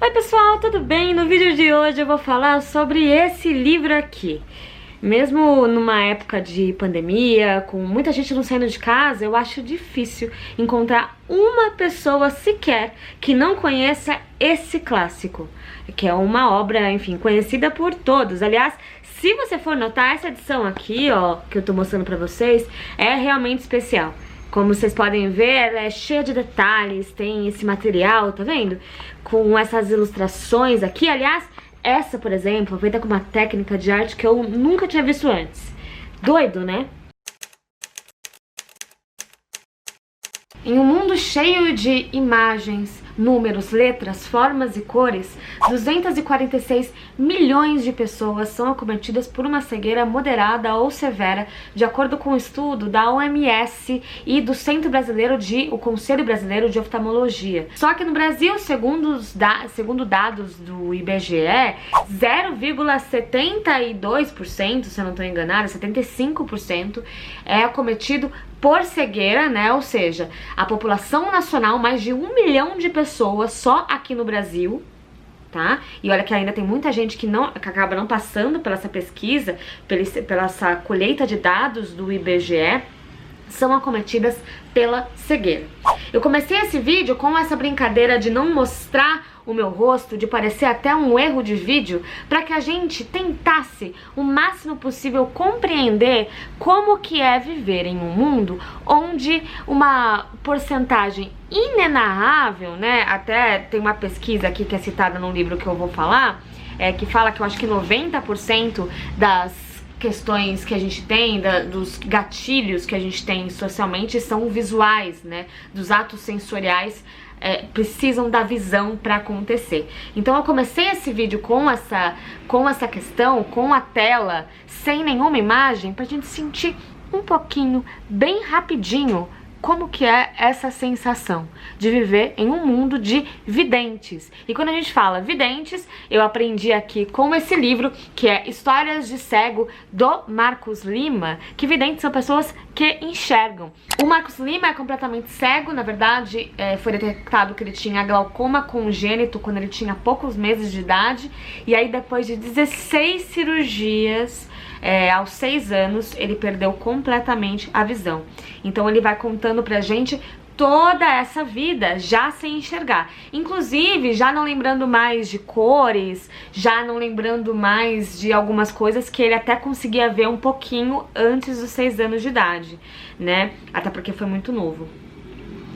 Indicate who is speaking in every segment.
Speaker 1: Oi pessoal, tudo bem? No vídeo de hoje eu vou falar sobre esse livro aqui. Mesmo numa época de pandemia, com muita gente não saindo de casa, eu acho difícil encontrar uma pessoa sequer que não conheça esse clássico, que é uma obra, enfim, conhecida por todos. Aliás, se você for notar, essa edição aqui, ó, que eu tô mostrando pra vocês, é realmente especial. Como vocês podem ver, ela é cheia de detalhes, tem esse material, tá vendo? Com essas ilustrações aqui. Aliás, essa, por exemplo, feita com uma técnica de arte que eu nunca tinha visto antes. Doido, né? Em um mundo cheio de imagens, números, letras, formas e cores, 246 milhões de pessoas são acometidas por uma cegueira moderada ou severa, de acordo com um estudo da OMS e do o Conselho Brasileiro de Oftalmologia. Só que no Brasil, segundo dados do IBGE, 0,72%, se eu não estou enganada, 75% é acometido por cegueira, né? Ou seja, a população nacional, mais de 1 milhão de pessoas só aqui no Brasil, tá? E olha que ainda tem muita gente que acaba não passando pela essa pesquisa, pela essa colheita de dados do IBGE, são acometidas pela cegueira. Eu comecei esse vídeo com essa brincadeira de não mostrar o meu rosto, de parecer até um erro de vídeo, para que a gente tentasse o máximo possível compreender como que é viver em um mundo onde uma porcentagem inenarrável, né, até tem uma pesquisa aqui que é citada num livro que eu vou falar, que fala que eu acho que 90% das questões que a gente tem, dos gatilhos que a gente tem socialmente são visuais, né, dos atos sensoriais precisam da visão para acontecer. Então eu comecei esse vídeo com essa questão, com a tela, sem nenhuma imagem, pra gente sentir um pouquinho, bem rapidinho, como que é essa sensação de viver em um mundo de videntes. E quando a gente fala videntes, eu aprendi aqui com esse livro, que é Histórias de Cego, do Marcos Lima, que videntes são pessoas que enxergam. O Marcos Lima é completamente cego, na verdade, foi detectado que ele tinha glaucoma congênito quando ele tinha poucos meses de idade, e aí depois de 16 cirurgias, aos 6 anos, ele perdeu completamente a visão. Então ele vai contando pra gente toda essa vida já sem enxergar, inclusive já não lembrando mais de cores, já não lembrando mais de algumas coisas que ele até conseguia ver um pouquinho antes dos 6 anos de idade, né? Até porque foi muito novo.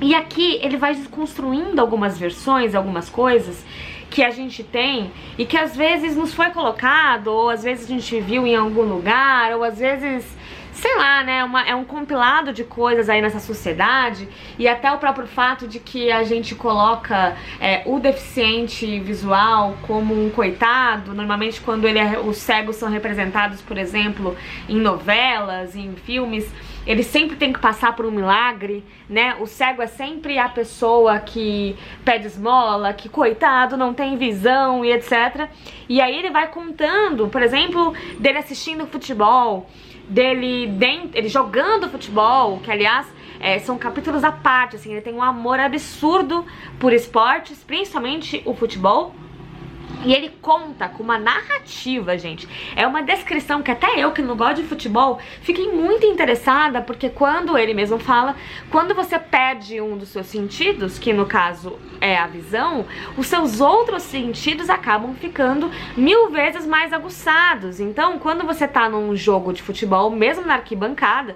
Speaker 1: E aqui ele vai desconstruindo algumas versões, algumas coisas que a gente tem e que às vezes nos foi colocado, ou às vezes a gente viu em algum lugar, ou às vezes, sei lá, né, é um compilado de coisas aí nessa sociedade, e até o próprio fato de que a gente coloca o deficiente visual como um coitado. Normalmente quando os cegos são representados, por exemplo, em novelas, em filmes, ele sempre tem que passar por um milagre, né? O cego é sempre a pessoa que pede esmola, que coitado, não tem visão e etc. E aí ele vai contando, por exemplo, dele assistindo futebol, ele jogando futebol, que aliás são capítulos à parte, assim, ele tem um amor absurdo por esportes, principalmente o futebol. E ele conta com uma narrativa, gente. É uma descrição que até eu, que não gosto de futebol, fiquei muito interessada, porque quando ele mesmo fala, quando você perde um dos seus sentidos, que no caso é a visão, os seus outros sentidos acabam ficando 1000 vezes mais aguçados. Então, quando você tá num jogo de futebol, mesmo na arquibancada,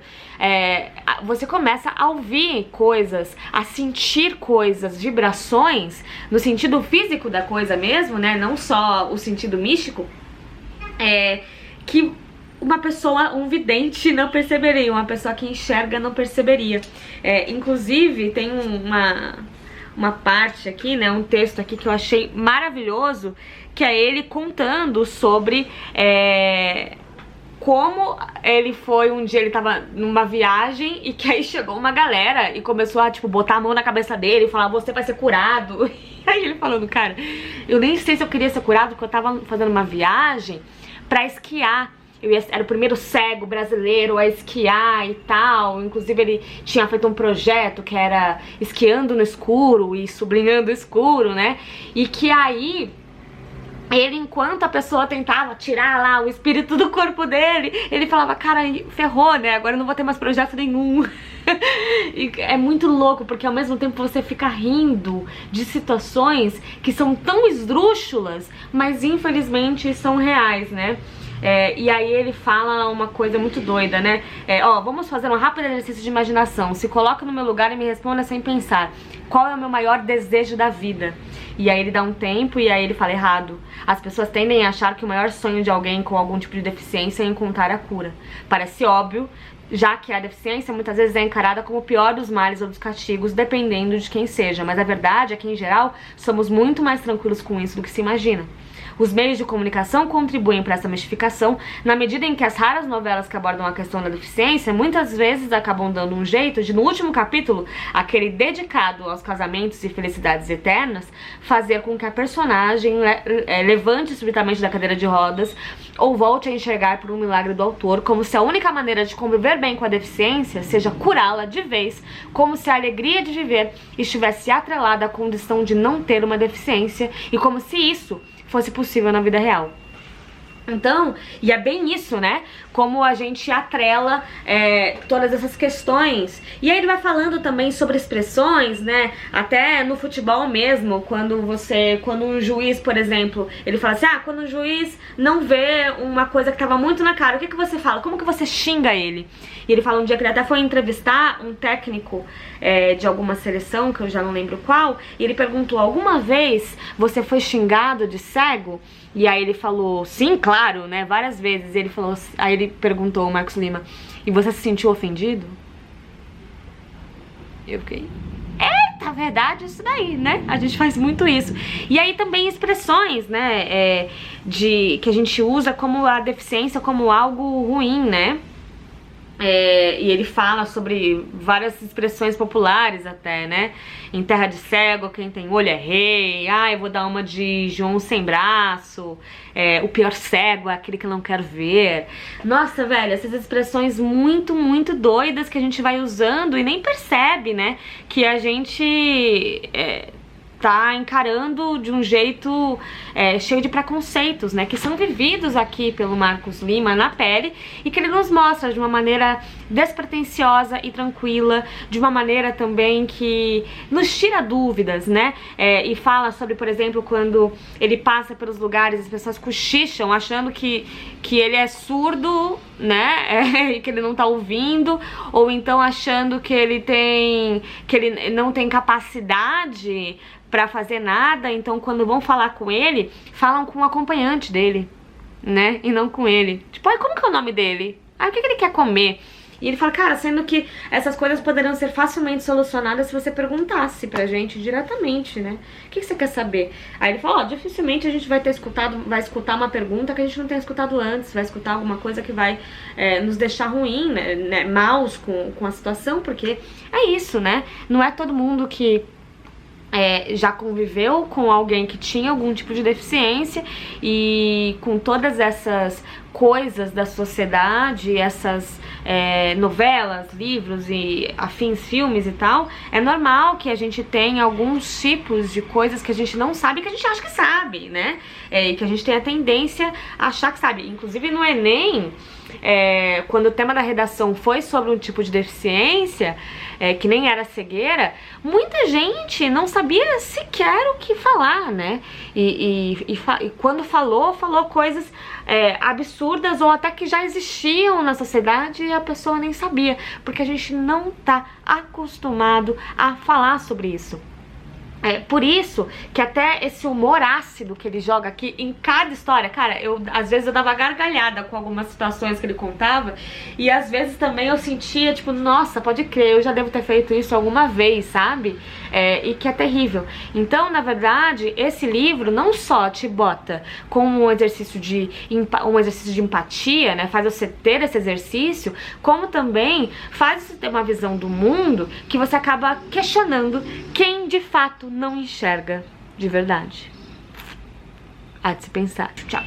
Speaker 1: você começa a ouvir coisas, a sentir coisas, vibrações, no sentido físico da coisa mesmo, né? Não só o sentido místico, que uma pessoa, um vidente, não perceberia, uma pessoa que enxerga não perceberia. Inclusive, tem uma parte aqui, né, um texto aqui que eu achei maravilhoso, que é ele contando sobre como ele foi, um dia ele tava numa viagem e que aí chegou uma galera e começou a, tipo, botar a mão na cabeça dele e falar, você vai ser curado. E aí ele falando, cara, eu nem sei se eu queria ser curado, porque eu tava fazendo uma viagem pra esquiar. era o primeiro cego brasileiro a esquiar e tal. Inclusive ele tinha feito um projeto que era esquiando no escuro e sublinhando o escuro, né? E que aí ele, enquanto a pessoa tentava tirar lá o espírito do corpo dele, ele falava, cara, ferrou, né? Agora eu não vou ter mais projeto nenhum. E é muito louco, porque ao mesmo tempo você fica rindo de situações que são tão esdrúxulas, mas infelizmente são reais, né? E aí ele fala uma coisa muito doida, né? Vamos fazer um rápido exercício de imaginação. Se coloca no meu lugar e me responda sem pensar. Qual é o meu maior desejo da vida? E aí ele dá um tempo e aí ele fala, errado. As pessoas tendem a achar que o maior sonho de alguém com algum tipo de deficiência é encontrar a cura. Parece óbvio, já que a deficiência muitas vezes é encarada como o pior dos males ou dos castigos, dependendo de quem seja. Mas a verdade é que, em geral, somos muito mais tranquilos com isso do que se imagina. Os meios de comunicação contribuem para essa mistificação, na medida em que as raras novelas que abordam a questão da deficiência muitas vezes acabam dando um jeito de, no último capítulo, aquele dedicado aos casamentos e felicidades eternas, fazer com que a personagem levante subitamente da cadeira de rodas ou volte a enxergar por um milagre do autor, como se a única maneira de conviver bem com a deficiência seja curá-la de vez, como se a alegria de viver estivesse atrelada à condição de não ter uma deficiência e como se isso fosse possível na vida real. Então, e é bem isso, né? Como a gente atrela todas essas questões. E aí ele vai falando também sobre expressões, né? Até no futebol mesmo, quando um juiz, por exemplo, ele fala assim, quando um juiz não vê uma coisa que tava muito na cara, o que que você fala? Como que você xinga ele? E ele fala um dia que ele até foi entrevistar um técnico de alguma seleção, que eu já não lembro qual, e ele perguntou, alguma vez você foi xingado de cego? E aí ele falou, sim, claro, né, várias vezes. Aí ele perguntou, o Marcos Lima, e você se sentiu ofendido? Eu fiquei, eita, verdade isso daí, né? A gente faz muito isso. E aí também expressões, né, que a gente usa como a deficiência como algo ruim, né? E ele fala sobre várias expressões populares até, né? Em terra de cego, quem tem olho é rei. Eu vou dar uma de João sem braço. O pior cego é aquele que não quer ver. Nossa, velho, essas expressões muito, muito doidas que a gente vai usando e nem percebe, né? Que a gente tá encarando de um jeito cheio de preconceitos, né, que são vividos aqui pelo Marcos Lima na pele e que ele nos mostra de uma maneira despretensiosa e tranquila, de uma maneira também que nos tira dúvidas, né, e fala sobre, por exemplo, quando ele passa pelos lugares, as pessoas cochicham achando que ele é surdo, né, e que ele não tá ouvindo, ou então achando que ele não tem capacidade pra fazer nada, então quando vão falar com ele, falam com o acompanhante dele, né, e não com ele. Tipo, como que é o nome dele? O que ele quer comer? E ele fala, cara, sendo que essas coisas poderiam ser facilmente solucionadas se você perguntasse pra gente diretamente, né? O que você quer saber? Aí ele fala, dificilmente a gente vai escutar uma pergunta que a gente não tenha escutado antes, vai escutar alguma coisa que vai nos deixar ruim, né, maus com a situação, porque é isso, né? Não é todo mundo que já conviveu com alguém que tinha algum tipo de deficiência e com todas essas coisas da sociedade, essas novelas, livros e afins, filmes e tal, é normal que a gente tenha alguns tipos de coisas que a gente não sabe, que a gente acha que sabe, né? E que a gente tem a tendência a achar que sabe. Inclusive no Enem, quando o tema da redação foi sobre um tipo de deficiência, que nem era cegueira, muita gente não sabia sequer o que falar, né? E quando falou coisas absurdas ou até que já existiam na sociedade e a pessoa nem sabia, porque a gente não tá acostumado a falar sobre isso. Por isso que até esse humor ácido que ele joga aqui em cada história, cara, às vezes eu dava gargalhada com algumas situações que ele contava e às vezes também eu sentia, tipo, nossa, pode crer, eu já devo ter feito isso alguma vez, sabe? E que é terrível. Então, na verdade, esse livro não só te bota como um exercício de empatia, né, faz você ter esse exercício, como também faz você ter uma visão do mundo que você acaba questionando quem de fato não enxerga de verdade. Há de se pensar. Tchau.